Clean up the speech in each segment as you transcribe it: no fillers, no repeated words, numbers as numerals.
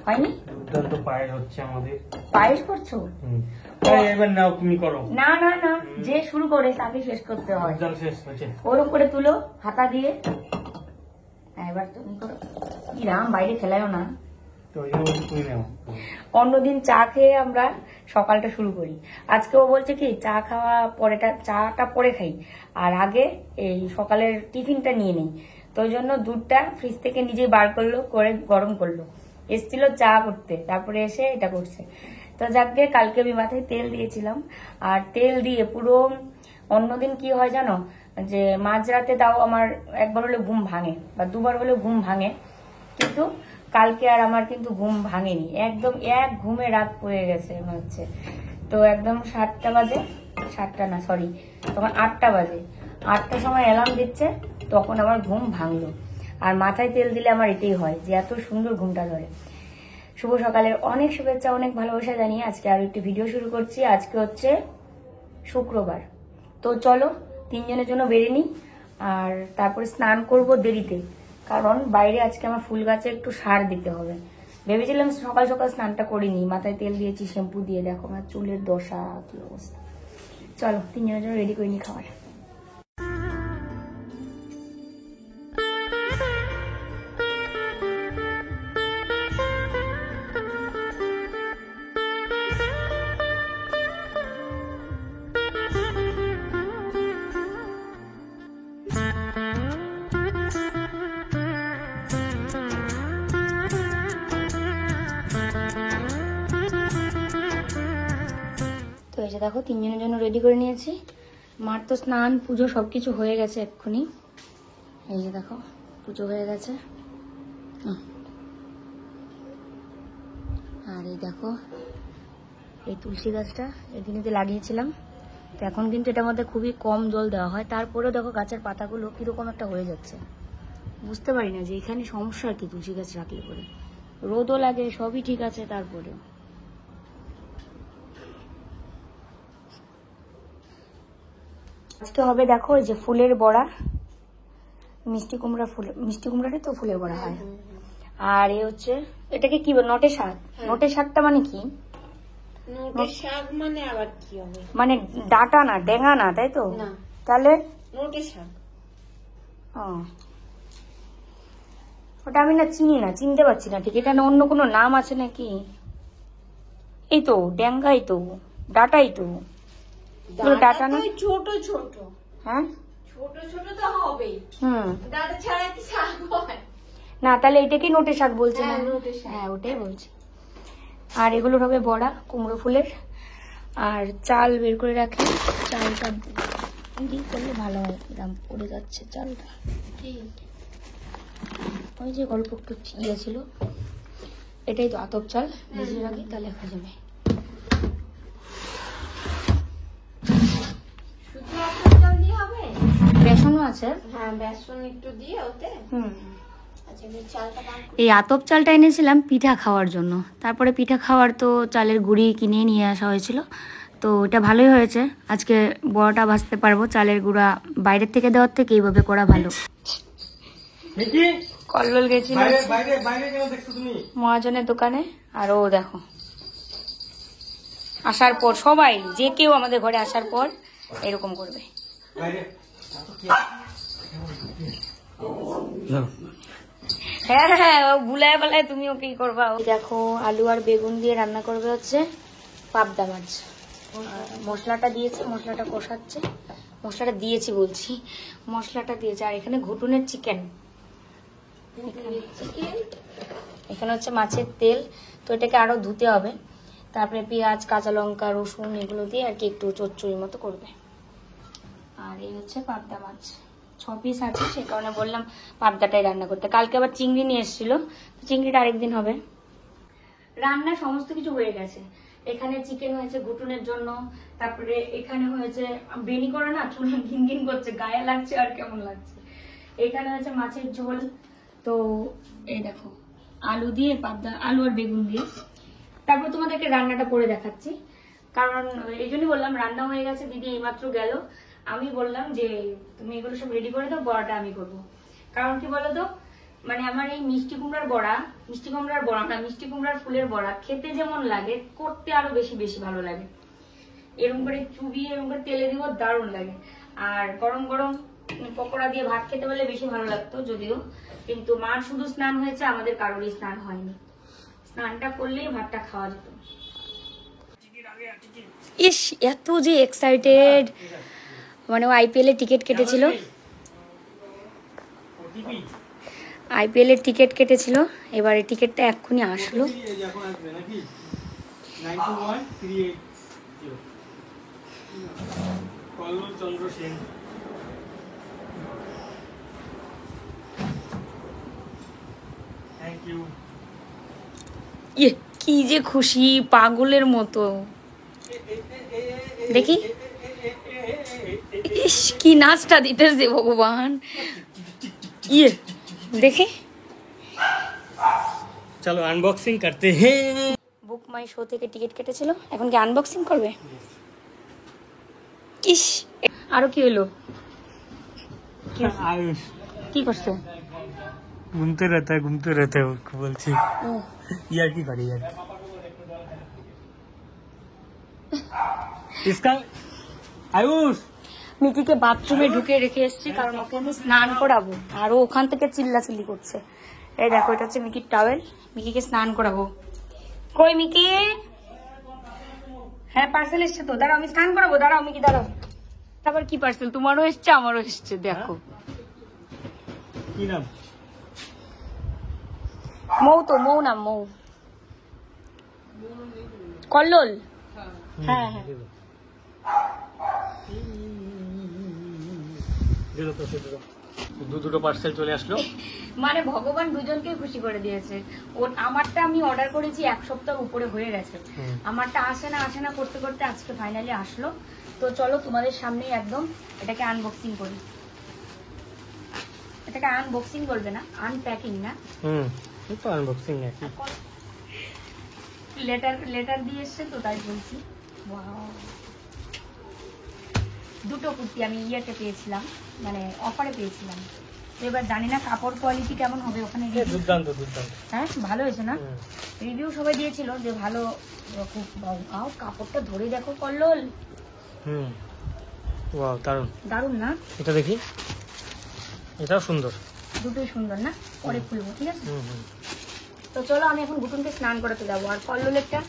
হয়নি? দুর্দান্ত পায়েস হচ্ছে আমাদের। পায়েস করছো? এবার নাও, তুমি করো। না না না, যে শুরু করে তাকে শেষ করতে হয়। জল শেষ হচ্ছে। ওরকম করে তুলো হাতা দিয়ে। এবার তুমি করো। কি রাম, বাইরে খেলায়ও না। তো ওই জন্য বলছি তুমি নাও। অন্যদিন চা খেয়ে আমরা সকালটা শুরু করি। আজকে ও বলছে কি চা খাওয়া পরেটা, চাটা পরে খাই, আর আগে এই সকালের টিফিনটা নিয়ে নেই। তো ওই জন্য দুধটা ফ্রিজ থেকে নিজেই বার করলো, করে গরম করলো, এসছিল চা করতে, তারপরে এসে এটা করছে। তো যাকে কালকে আমি মাথায় তেল দিয়েছিলাম, আর তেল দিয়ে পুরো, অন্যদিন কি হয় জানো, যে মাঝরাতে তাও আমার একবার হলে ঘুম ভাঙে বা দুবার হলে ঘুম ভাঙে, কিন্তু কালকে আর আমার কিন্তু ঘুম ভাঙেনি, একদম এক ঘুমে রাত পড়ে গেছে মনে হচ্ছে। তো একদম 7টা বাজে, 7টা না সরি, তখন 8টা বাজে, 8টার সময় অ্যালার্ম দিচ্ছে, তখন আমার ঘুম ভাঙলো। আর মাথায় তেল দিলে আমার এটাই হয় যে এত সুন্দর ঘুমটা ধরে। শুভ সকালের অনেক শুভেচ্ছা, অনেক ভালোবাসা জানিয়ে আজকে আরো একটি ভিডিও শুরু করছি। আজকে হচ্ছে শুক্রবার। তো চলো 3 জনের জন্য বেরিয়ে নিই, আর তারপরে স্নান করব দেরিতে, কারণ বাইরে আজকে আমার ফুল গাছে একটু সার দিতে হবে। ভেবেছিলাম সকাল সকাল স্নানটা করিনি, মাথায় তেল দিয়েছি শ্যাম্পু দিয়ে, দেখো আমার চুলের দশা কি অবস্থা। চলো 3 জনের জন্য রেডি করে নি খাবার। তো এই যে দেখো 3 জনের জন্য রেডি করে নিয়েছি। মার তো স্নান পুজো সবকিছু হয়ে গেছে এক্ষুনি। এই যে দেখো পুজো হয়ে গেছে। আর এই দেখো এই তুলসী গাছটা এদিনেতে লাগিয়েছিলাম, তো এখন কিন্তু এটার মধ্যে খুবই কম জল দেওয়া হয়, তারপরেও দেখো গাছের পাতাগুলো কিরকম একটা হয়ে যাচ্ছে। বুঝতে পারি না যে এখানে সমস্যা কি, তুলসী গাছ রাখলে পরে রোদও লাগে, সবই ঠিক আছে, তারপরে আজকে হবে দেখো এই যে ফুলের বড়া, মিষ্টি কুমড়া, ফুল মিষ্টি কুমড়াটাই তো ফুলের বড়া হয়। আর এ হচ্ছে এটাকে কি বলে, নটে শাক। নটে শাকটা মানে কি? নটে শাক মানে আবার কি হবে? মানে ডাটা না, ডেঙ্গা না, তাই তো? না, তাহলে নটে শাক। ও, ওটা আমি না চিনি না, চিনতে পারছি না ঠিক, এটা না অন্য কোনো নাম আছে নাকি? এই তো ডেঙ্গাই তো, ডাটাই তো, ডাটা না? ছোট ছোট, হ্যাঁ ছোট ছোট তো হবে। ডাটা ছাড়া কি শাক হয়? না, তাহলে এটাকে নোটে শাক বলছে না? হ্যাঁ, নোটে শাক। হ্যাঁ, ওটাই বলছি। আর এগুলো হবে বড়া কুমড়ো ফুলের। আর চাল বের করে রাখি, চালটা দিয়ে করলে ভালো হয়। দাম পড়ে যাচ্ছে চালটা, ওই যে গল্প একটু ইয়ে ছিল, এটাই তো আতপ চাল, ভিজিয়ে রাখি তাহলে হয়ে যাবে। শুধু আতপ চাল দিয়ে হবে? বেসনও আছে। হ্যাঁ, বেসন একটু দিয়ে ওতে। আচ্ছা, এই চালটা এই আতপ চালটা এনেছিলাম পিঠা খাওয়ার জন্য, তারপরে পিঠা খাওয়ার তো চালের গুঁড়ি কিনে নিয়ে আসা হয়েছিল, তো এটা ভালোই হয়েছে। আজকে বড়াটা ভাজতে পারবো, চালের গুঁড়া বাইরের থেকে দেওয়ার থেকে এইভাবে করা ভালো। কল্লোল গেছিল মহাজনের দোকানে, আর ও দেখো আসার পর সবাই, যে কেউ আমাদের ঘরে আসার পর এরকম করবে। হ্যাঁ হ্যাঁ, ও বুলায় বেলায় তুমি ওকে কি করবা। দেখো আলু আর বেগুন দিয়ে রান্না করবে হচ্ছে পাবদা মাছ। মশলাটা দিয়েছে, মশলাটা কষাচ্ছে, মশলাটা দিয়েছি বলছি, মশলাটা দিয়েছে। আর এখানে ঘুটুনের চিকেন, এখানে হচ্ছে মাছের তেল, তো এটাকে আরো ধুতে হবে, তারপরে পেঁয়াজ কাঁচা লঙ্কা রসুন এগুলো দিয়ে আর কি একটু চচ্চড়ির মতো করবে। আর এই হচ্ছে পাবদা মাছ, 6 পিস আছে, সে কারণে বললাম পাবদাটাই রান্না করতে। কালকে আবার চিংড়ি নিয়ে এসেছিল, চিংড়িটা আরেকদিন হবে। রান্না সমস্ত কিছু হয়ে গেছে। এখানে চিকেন হয়েছে ঘুটুনের জন্য, তারপরে এখানে হয়েছে বেনি করে না, চুল ঘিন ঘিন করছে, গায়ে লাগছে আর কেমন লাগছে। এখানে হয়েছে মাছের ঝোল, তো এই দেখো আলু দিয়ে পাবদা, আলু আর বেগুন দিয়ে। তারপর তোমাদেরকে রান্নাটা করে দেখাচ্ছি, কারণ এই জন্যই বললাম রান্না হয়ে গেছে, দিদি এইমাত্র গেল, আমি বললাম যে তুমি এগুলো সব রেডি করে দাও, বড়াটা আমি করবো। কারণ কি বলো তো, মানে আমার এই মিষ্টি কুমড়ার বড়া না, মিষ্টি কুমড়ার ফুলের বড়া খেতে যেমন লাগে, করতে আরো বেশি বেশি ভালো লাগে। এরকম করে চুবিয়ে এরকম করে তেলে দিব, দারুণ লাগে। আর গরম গরম পকোড়া দিয়ে ভাত খেতে পারলে বেশি ভালো লাগতো যদিও, কিন্তু মার শুধু স্নান হয়েছে, আমাদের কারোরই স্নান হয়নি। স্নানটা করলেই ভাতটা খাওয়া যেত। ইস, এত যে এক্সাইটেড, মানে ও আইপিএল এর টিকিট কেটেছিল, আইপিএল এর টিকিট কেটেছিল, এবারে টিকিটটা এক্ষুনি আসলো। এখন আসবে নাকি 921380 কল্লোল চন্দ্র সেন। Thank you. ইয়ে, কি যে খুশি, পাগলের মতো। দেখি, ইস কি নাচটা দিতেছে ভগবান। ইয়ে দেখি, চলো আনবক্সিং করতে হ্যাঁ। বুক মাই শো থেকে টিকিট কেটেছিল, এখন কি আনবক্সিং করবে? ইস, আরো কি হলো? আয়ুষ কি করছে? घूमते रहता है उसको বলছি यार की करी यार इसका आयुष মিকিকে বাথরুমে ঢুকে রেখে এসেছি, কারণ ওকে আমি স্নান করাবো, আর ও ওখান থেকে চিল্লাচিল্লি করছে। এই দেখো, এটা হচ্ছে মিকির টাওয়েল, মিকিকে স্নান করাবো। কই মিকি? হ্যাঁ পার্সেল এসছে তো, দাঁড়াও আমি স্নান করাবো, দাঁড়াও মিকি দাঁড়াও। তারপর কি পার্সেল? তোমারও এসছে, আমারও এসছে, দেখো। কি নাম? মৌ, তো মৌ নাম, মৌ। কল্লোল। হ্যাঁ হ্যাঁ, দুটো পার্সেল চলে আসলো। মানে ভগবান দুজনকে খুশি করে দিয়েছে। আমারটা আমি অর্ডার করেছি 1 সপ্তাহ উপরে হয়ে গেছে, আমারটা আসে না করতে করতে আজকে ফাইনালি আসলো। তো চলো তোমাদের সামনে একদম এটাকে আনবক্সিং করি। এটাকে আনবক্সিং বলবে না, আনপ্যাকিং না? এই তো আনবক্সিং নাকি? লেটার দিয়ে এসছে তো তাই বলছি। ওয়াও, দুটো কুর্তি আমি ইয়েতে পেয়েছিলাম, মানে অফারে পেয়েছিলাম। তো এবার জানি না কাপড় কোয়ালিটি কেমন হবে ওখানে। দুর্দান্ত। হ্যাঁ ভালো হয়েছে না? রিভিউ সবাই দিয়েছিল যে ভালো, খুব। কাপড়টা ধরে দেখো কল্লোল, ওয়াও দারুন দারুন না? এটা দেখি, এটাও সুন্দর, দুটোই সুন্দর না? পরে খুলবো, ঠিক আছে? তো চলো আমি এখন গুটুনকে স্নান করাতে যাবো, আর কল্লোলেরটা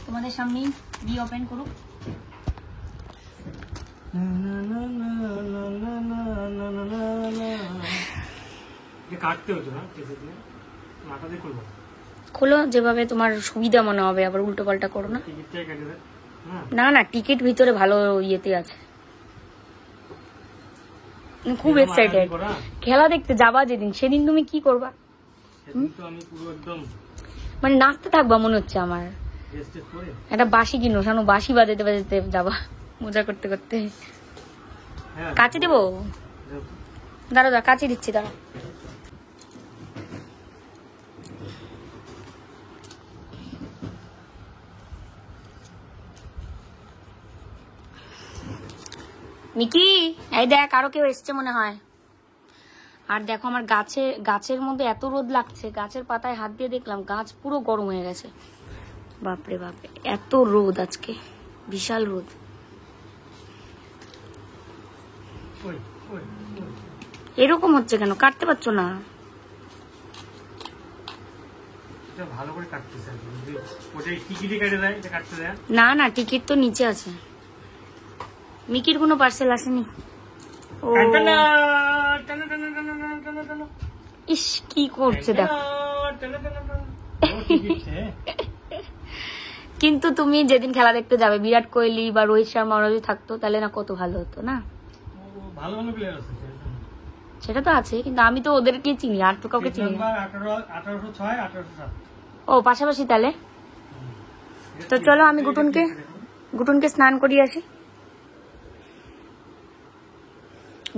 তোমাদের সামনেই দিয়ে ওপেন করুক। কাটতে হতো না, মাথা দিয়ে খুলবো। খোলো যেভাবে তোমার সুবিধা মনে হবে, আবার উল্টো পাল্টা করো না। টিকিটটাই কেটে দেয়। না না, টিকিট ভিতরে ভালো ইয়েতে আছে। খুব এক্সাইটেড, খেলা দেখতে যাবা যেদিন, সেদিন তুমি কি করবা? সেদিন তো আমি পুরো একদম মানে নাচতে থাকবা মনে হচ্ছে আমার। রেস্ট করে একটা বাঁশি কিনো, শানু বাঁশি বাজাতে বাজাতে যাবা, মজা করতে করতে। হ্যাঁ কাচি দেবো? দাঁড়া দাঁড়া, কাচি দিচ্ছি, দাঁড়া। মিকি, এই দেখ আরো কেউ এসছে মনে হয়। আর দেখো আমার গাছের মধ্যে এত রোদ লাগছে, গাছের পাতায় হাত দিয়ে দেখলাম গাছ পুরো গরম হয়ে গেছে। বাপরে বাপরে, এত রোদ আজকে, বিশাল রোদ। এরকম হচ্ছে কেন? কাটতে পারছো না? ভালো করে কাটতেছে, ওটাই টিকিটই কেটে দেয়, এটা কাটতে দেয় না না, টিকিট তো নিচে আছে। মিকির কোনো পার্সেল আসেনি। ও ইস, কি করছে দেখো। কিন্তু তুমি যেদিন খেলা দেখতে যাবে, বিরাট কোহলি বা রোহিত শর্মা ওরা যদি থাকতো তাহলে না কত ভালো হতো না? ভালো ভালো প্লেয়ার আছে, সেটা তো আছে, কিন্তু আমি তো ওদেরকে চিনি, আর তো কাউকে চিনি না। 1806 1807। ও পাশাপাশি তাহলে। তো চলো আমি গুটুনকে স্নান করিয়ে আসি।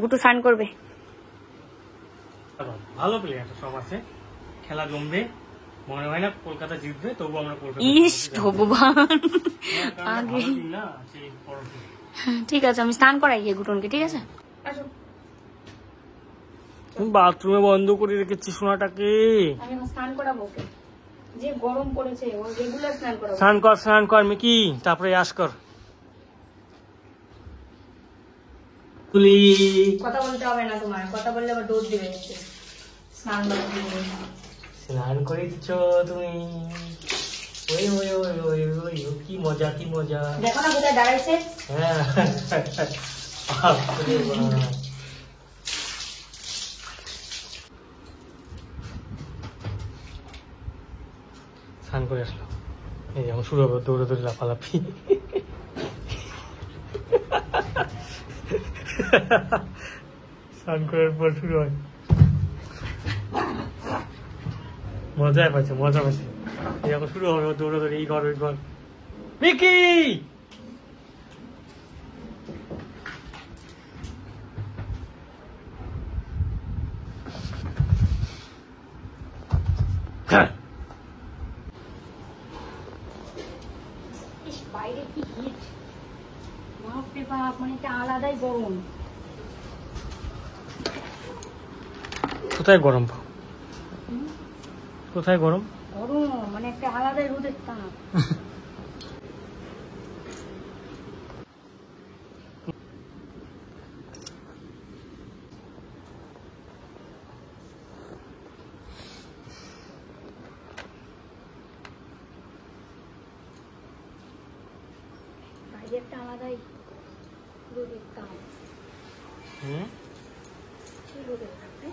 গুটু স্নান করবে। ভালো প্লেয়ার সব আছে, খেলা জমবে। মনে হয় না কলকাতা জিতবে, তবু আমরা কলকাতা। ইস ভগবান, আগে ঠিক আছে, আমি স্নান করাই গিয়ে গুটুনকে, ঠিক আছে? তুমি বাথরুমে বন্ধ করে রেখেছি সোনাটাকে। আমি এখন স্নান করাবো ওকে, যে গরম পড়েছে ও রেগুলার স্নান করাবো। স্নান কর মিকি, তারপরে আস কর। তুলি কথা বলতে হবে না তোমার, কথা বললে আবার ডোজ দিবে এসে। স্নান করবে, স্নান করে দিচ্ছ তুমি। ওই ওই ওই ওই ওই কি মজা কি মজা। দেখো না কোথায় দাঁড়াইছে। হ্যাঁ বাপরে বাপ। স্নান করে আসলো, এই যেমন শুরু হবে দৌড়ে দৌড়ে লাফালাফি। স্নান করার পর শুরু হয়, মজা পাইছে এই যখন শুরু হবে দৌড়ে দৌড়ে এই ঘর ওই ঘর। মিকি ইস, বাইরে কি হিট, বাপরে বাপ, মানে একটা আলাদাই গরম। কোথায় গরম পাও, কোথায় গরম? গরম মানে একটা আলাদাই রোদের তাপ। বাইরে একটা আলাদাই রোদের তাপ, সেই রোদের তাপে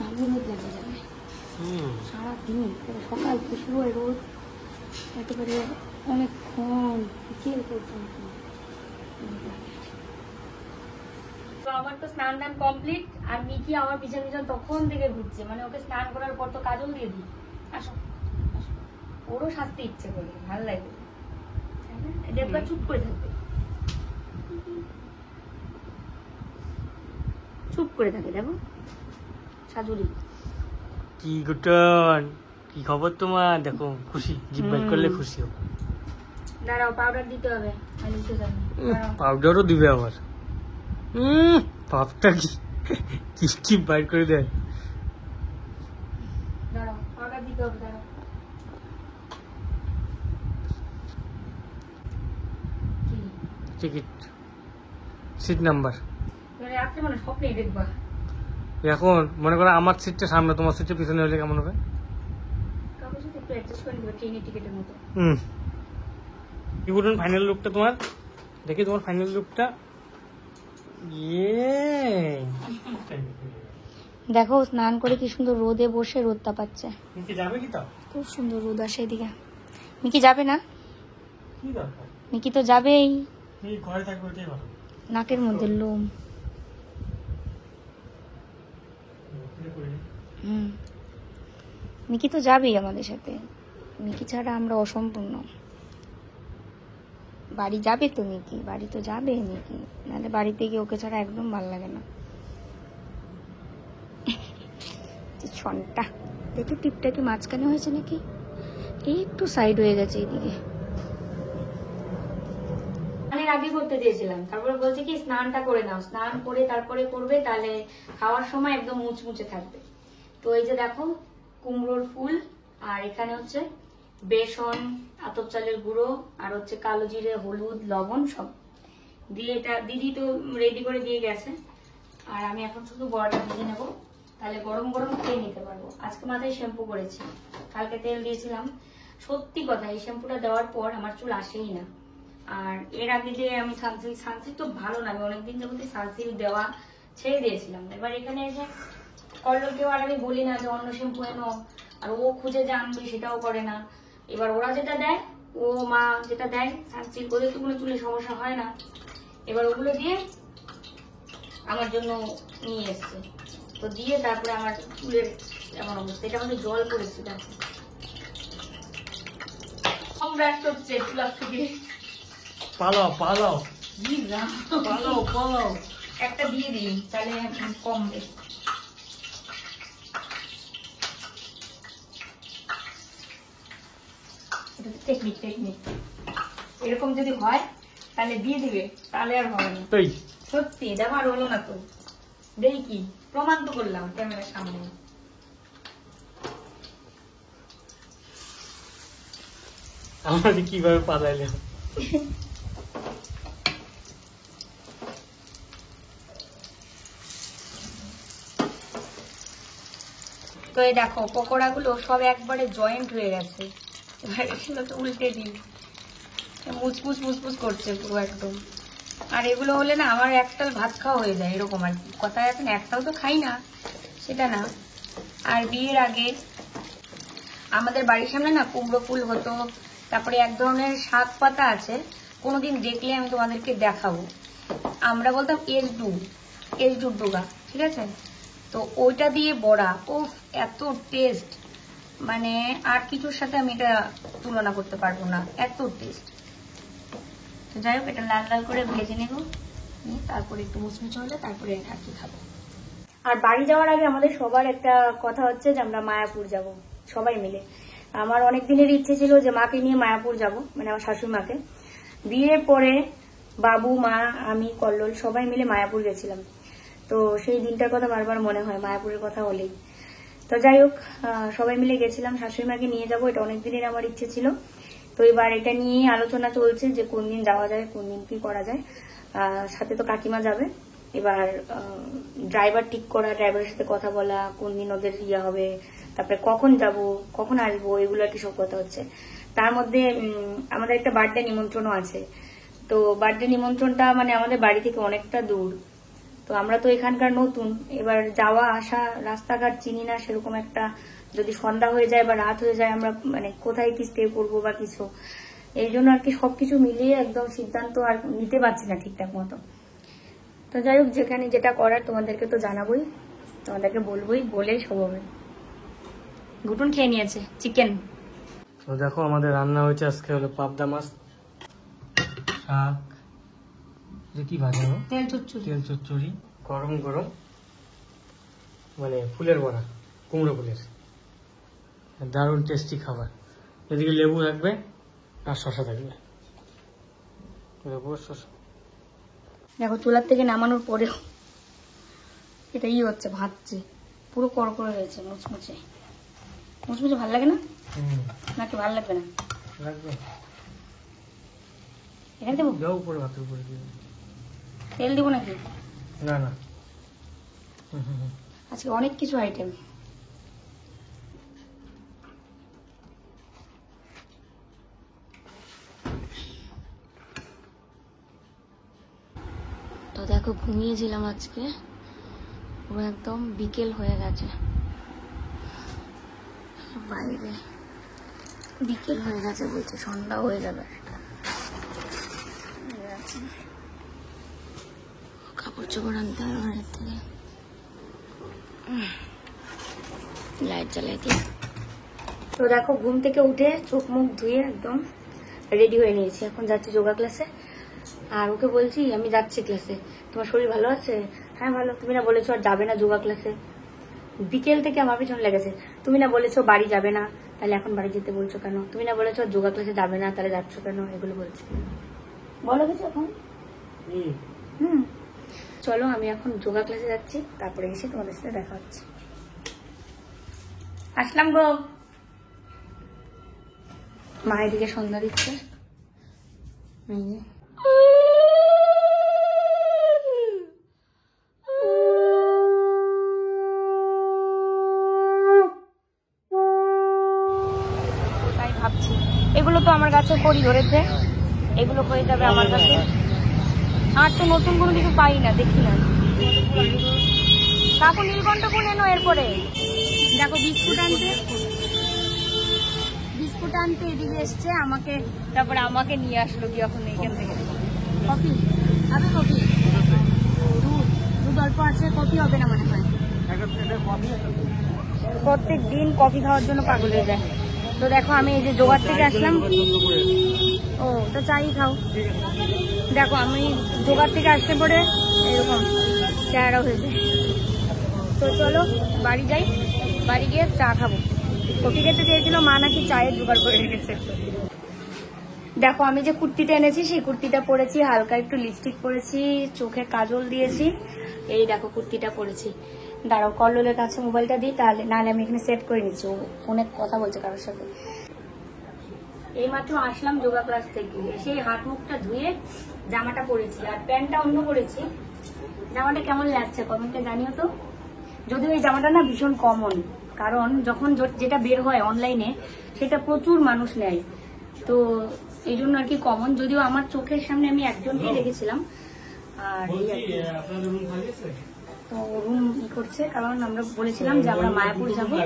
ভালো রোদ লাগে যাবে সারাদিন, সকাল থেকে শুরু হয় রোদ, একেবারে অনেকক্ষণ বিকেল পর্যন্ত। তো আমার তো স্নান টান কমপ্লিট, আর মিকি আমার পিছন পিছন তখন থেকে ঘুরছে, মানে ওকে স্নান করার পর তো কাজল দিয়ে দিই। আসো আসো, ওরও শাস্তি ইচ্ছে করে, ভালো লাগে। দেবটা চুপ করে থাকবে, চুপ করে থাকে, দেখো শাশুড়ি। কি গুটন, কি খবর তোমার? দেখো খুশি, জিভ বাইট করলে খুশি হবে। দাঁড়াও, পাউডার দিতে হবে, আমি দিতে জানি। দাঁড়াও। পাউডারও দিবে আবার, পাপটা কি জিভ বাইট করে দেয়। দাঁড়াও, পাউডার দিতে হবে, দাঁড়াও। কি? Ticket, seat number. মানে রাত্রে মানে স্বপ্নেই দেখবা। এখন মনে করো আমার সিটটা সামনে, তোমার সিটটা পিছনে হলে কেমন হবে? কাগজ সাথে একটু অ্যাডজাস্ট করে দিবে, ট্রেনের টিকিটের মতো। কি বলুন ফাইনাল লুকটা তোমার, দেখি তোমার ফাইনাল লুকটা। দেখো স্নান করে কি সুন্দর রোদে বসে রোদ তাপাচ্ছে। মিকি যাবে কি তা? খুব সুন্দর রোদ আসে এদিকে। মিকি যাবে না? কি দরকার, মিকি তো যাবেই, এই ঘরে থাকবে ওটাই ভালো। নাকের মধ্যে লোম। মিকি তো যাবেই আমাদের সাথে, মিকি ছাড়া আমরা অসম্পূর্ণ। বাড়ি যাবে তো মিকি, বাড়ি তো যাবে মিকি, নাহলে বাড়িতে গিয়ে ওকে ছাড়া একদম ভালো লাগে না। ছনটা দেখি, টিপটা কি মাঝখানে হয়েছে নাকি, একটু সাইড হয়ে গেছে এদিকে। স্নানের আগে করতে চেয়েছিলাম, তারপরে বলছে কি স্নানটা করে নাও, স্নান করে তারপরে করবে, তাহলে খাওয়ার সময় একদম মুচমুচে থাকবে। তো এই যে দেখো কুমড়োর ফুল, আর এখানে হচ্ছে বেসন, আতপ চালের গুঁড়ো, আর হচ্ছে কালো জিরে, হলুদ, লবণ সব দিয়ে, এটা দিদি তো রেডি করে দিয়ে গেছে। আর আমি এখন শুধু বড়াটা ভেজে নেবো, তাহলে গরম গরম খেয়ে নিতে পারবো। আজকে মাথায় শ্যাম্পু করেছি, কালকে তেল দিয়েছিলাম। সত্যি কথা, এই শ্যাম্পুটা দেওয়ার পর আমার চুল আসেই না। আর এর আগে যে আমি সানসিল্ক তো ভালো না, আমি অনেকদিন যাবত সানসিল্ক দেওয়া ছেড়ে দিয়েছিলাম। এবার এখানে এসে করলো কেউ, আর আমি বলি না যে অন্য শ্যাম্পু এনো, আর ও খুঁজে যে আনবে সেটাও করে না। এবার ওরা যেটা দেয়, ও মা যেটা দেয় সানসিল্ক, ওদের তো কোনো চুলে সমস্যা হয় না, এবার ওগুলো দিয়ে আমার জন্য নিয়ে এসছে। তো দিয়ে তারপরে আমার চুলের এমন অবস্থা, এটা আমাদের জল পড়েছে, দেখো কম ব্রাশ করছে চুলার থেকে। পালাও পালাও পালাও পালাও। একটা দিয়ে দিই তাহলে কম। টেকনিক টেকনিক এরকম যদি হয় তাহলে দিয়ে দিবে, তাহলে আর হবে না। তাই সত্যি দেখো আর হলো না তো, দেখি কি প্রমাণ তো করলাম ক্যামেরার সামনে। আমাদের কিভাবে পালাইলে? তো এই দেখো পকোড়া গুলো সব একবারে জয়েন্ট হয়ে গেছে, এবার এগুলোকে উল্টে দিই, মুচমুচ মুচমুচ করছে পুরো একদম। আর এগুলো হলে না আমার একটাল ভাত খাওয়া হয়ে যায়, এরকম আর কি। কথায় আছে না একটাও তো খাই না, সেটা না। আর বিয়ের আগে আমাদের বাড়ির সামনে না কুমড়ো ফুল হতো, তারপরে এক ধরনের শাক পাতা আছে, কোনোদিন দেখলে আমি তোমাদেরকে দেখাবো। আমরা বলতাম এলডু ডোগা, ঠিক আছে? তো ওইটা দিয়ে বড়া, ও এত টেস্ট, মানে আর কিছুর সাথে আমি এটা তুলনা করতে পারবো না, এত টেস্ট। তো যাই হোক এটা লাল লাল করে ভেজে নেব, তারপরে একটু মুচমুচে হলে তারপরে আর কি খাবো। আর বাড়ি যাওয়ার আগে আমাদের সবার একটা কথা হচ্ছে যে আমরা মায়াপুর যাব সবাই মিলে। আমার অনেক দিনের ইচ্ছে ছিল যে মাকে নিয়ে মায়াপুর যাব, মানে আমার শাশুড়ি মাকে। বিয়ের পরে বাবু, মা, আমি, কল্লোল সবাই মিলে মায়াপুর গেছিলাম। তো সেই দিনটার কথা বারবার মনে হয় মায়াপুরের কথা হলেই। তো যাই হোক সবাই মিলে গেছিলাম, শাশুড়ি মাকে নিয়ে যাবো, এটা অনেক দিনের আমার ইচ্ছে ছিল। তো এবার এটা নিয়ে আলোচনা চলছে যে কোন দিন যাওয়া যায়, কোন দিন কি করা যায়। সাথে তো কাকিমা যাবে। এবার ড্রাইভার ঠিক করা, ড্রাইভারের সাথে কথা বলা, কোন দিন ওদের ইয়ে হবে, তারপরে কখন যাব, কখন আসবো, এগুলো আর কি সব কথা হচ্ছে। তার মধ্যে আমাদের একটা বার্থডে নিমন্ত্রণও আছে। তো বার্থডে নিমন্ত্রণটা মানে আমাদের বাড়ি থেকে অনেকটা দূর। তো আমরা তো এখানকার নতুন, এবার যাওয়া আসা রাস্তাঘাট চিনি না সেরকম একটা, যদি সন্ধ্যা হয়ে যায় বা রাত হয়ে যায় আমরা মানে কোথায় কি স্টে করবো বা কিছু, এই জন্য আর কি সবকিছু মিলিয়ে একদম সিদ্ধান্ত আর নিতে পারছি না ঠিকঠাক মতো। তো যাই হোক যেখানে যেটা করার তোমাদেরকে তো জানাবোই, তোমাদেরকে বলবোই, বলেই সব হবে। ঘুটুন খেয়ে নিয়েছে চিকেন। তো দেখো আমাদের রান্না হয়েছে আজকে হলো পাবদা মাছ, শাক, কি ভাজা, তেল চচ্চড়ি, তেল চচ্চড়ি, গরম গরম মানে ফুলের বড়া, কুমড়ো ফুলের, দারুণ টেস্টি খাবার। এদিকে লেবু থাকবে আর শশা থাকবে, লেবু শশা। দেখো চুলার থেকে নামানোর পরেও এটা হচ্ছে ভাজছে, পুরো কড়কড়ে হয়েছে, মুচমুচে মুচমুচে। ভালো লাগে না নাকি? ভালো লাগবে না, লাগবে। এখানে দেবো, যাও উপরে, ভাতের উপরে দিয়ে। তেল দিব নাকি? না না, আজকে অনেক কিছু আইটেম। তো দেখো ঘুমিয়েছিলাম আজকে, পুরো একদম বিকেল হয়ে গেছে, বাইরে বিকেল হয়ে গেছে বলছে, সন্ধ্যা হয়ে যাবে। কাপড় চোপড় আনতে হবে বাইরের থেকে, লাইট জ্বালাই দিই। তো দেখো ঘুম থেকে উঠে চোখ মুখ ধুয়ে একদম রেডি হয়ে নিয়েছি, এখন যাচ্ছি যোগা ক্লাসে। আর ওকে বলছি আমি যাচ্ছি ক্লাসে, তোমার শরীর ভালো আছে? হ্যাঁ ভালো। তুমি না বলেছো আর যাবে না যোগা ক্লাসে? বিকেল থেকে আমার পিছনে লেগেছে। তুমি না বলেছো বাড়ি যাবে না, তাহলে এখন বাড়ি যেতে বলছো কেন? তুমি না বলেছো যোগা ক্লাসে যাবে না, তাহলে যাচ্ছ কেন? এগুলো বলছে। বলো কিছু এখন। চলো আমি এখন যোগা ক্লাসে যাচ্ছি, তারপরে এসে তোমাদের সাথে দেখা হচ্ছে। আসলাম গো। মায়ের দিকে সন্ধ্যা দিচ্ছে। তাই ভাবছি এগুলো তো আমার গাছে কড়ি ধরেছে, এগুলো হয়ে যাবে আমার কাছে। আর তো নতুন কোনো কিছু পাই না, দেখি না। কাকু নীলকণ্ঠ কোন এনো এরপরে দেখো বিস্কুট আনতে এদিকে এসছে আমাকে, তারপরে আমাকে নিয়ে আসলো কি এখন এইখান থেকে। কফি হবে? কফি দুধ অল্প আছে, কফি হবে না মনে হয়। প্রত্যেক দিন কফি খাওয়ার জন্য পাগল হয়ে যায়। তো দেখো আমি এই যে জোগাড় থেকে আসলাম। ও তো চাই খাও। দেখো আমি জোগাড় থেকে আসতে পরে এরকম চেহারা হয়েছে। তো চলো বাড়ি যাই, বাড়ি গিয়ে চা খাবো। কফি খেতে চেয়েছিল, মা নাকি চায়ের জোগাড় করে রেখেছে। দেখো আমি যে কুর্তিটা এনেছি সেই কুর্তিটা পরেছি, হালকা একটু লিপস্টিক পরেছি, চোখে কাজল দিয়েছি। এই দেখো কুর্তিটা পরেছি। দাঁড়াও কল্লোলের কাছে মোবাইলটা দিই, তাহলে নাহলে আমি এখানে সেট করে নিচ্ছি, ও ফোনে কথা বলছে কারোর সাথে। এইমাত্র আসলাম যোগা ক্লাস থেকে, সেই হাত মুখটা ধুয়ে জামাটা পরেছি আর প্যান্টটা অন্য পরেছি। জামাটা কেমন লাগছে কমেন্টে জানিও তো। যদিও এই জামাটা না ভীষণ কমন, কারণ যখন যেটা বের হয় অনলাইনে সেটা প্রচুর মানুষ নেয়, তো এই জন্য আর কি কমন। যদিও আমার চোখের সামনে আমি একজনকেই দেখেছিলাম। আর এই আর কি। তো রুম ই করছে, কারণ আমরা বলেছিলাম যে আমরা মায়াপুর যাবো।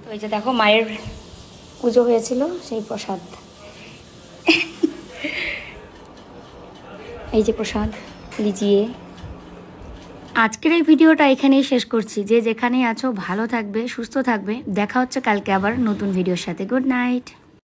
তো এই যে দেখো মায়ের পুজো হয়েছিল সেই প্রসাদ, এই যে প্রসাদ লিজিয়ে। আজকের এই ভিডিওটা এখানেই শেষ করছি। যে যেখানেই আছো ভালো থাকবে, সুস্থ থাকবে। দেখা হচ্ছে কালকে আবার নতুন ভিডিওর সাথে। Good night.